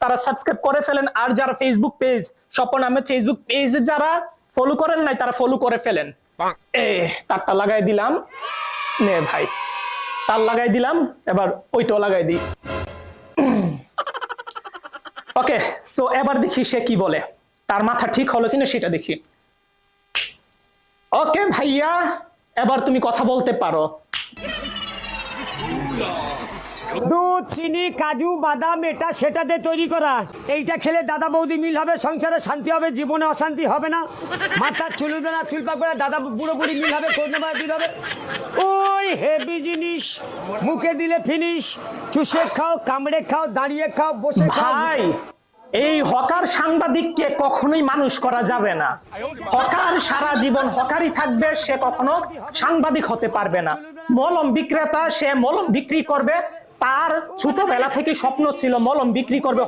তারা সাবস্ক্রাইব করে ফেলেন, আর যারা Facebook page Swapan Ahmed Facebook পেজে যারা ফলো করেন নাই তারা ফলো করে ফেলেন। তারটা লাগাই দিলাম, নে ভাই তার লাগাই দিলাম, এবার ওইটাও লাগাই দিই। ওকে, সো এবার দেখি সে কি বলে, তার মাথা ঠিক হলো কিনা সেটা দেখি। ওকে ভাইয়া, এবার তুমি কথা বলতে পারো। দুধ, চিনি, কাজু, বাদাম, এটা সেটা দিয়ে তৈরি করা। এইটা খেলে দাদা বৌদি মিল হবে, সংসারে শান্তি হবে, জীবনে অশান্তি হবে না। মাথার চুল উঠবে না, চুল পাকবে না, দাদা বুড়ো বুড়ি মিল হবে, করোনা মিল হবে। ওই হেভি জিনিস, মুখে দিলে ফিনিশ। চুষে খাও, কামড়ে খাও, দাঁড়িয়ে খাও, বসে খাও। ভাই, এই হকার সাংবাদিককে কখনোই মানুষ করা যাবে না। হকার সারা জীবন হকারই থাকবে, সে কখনো সাংবাদিক হতে পারবে না। মলম বিক্রেতা, সে মলম বিক্রি করবে, তার ছোটবেলা থেকে স্বপ্ন ছিল মলম বিক্রি করবে।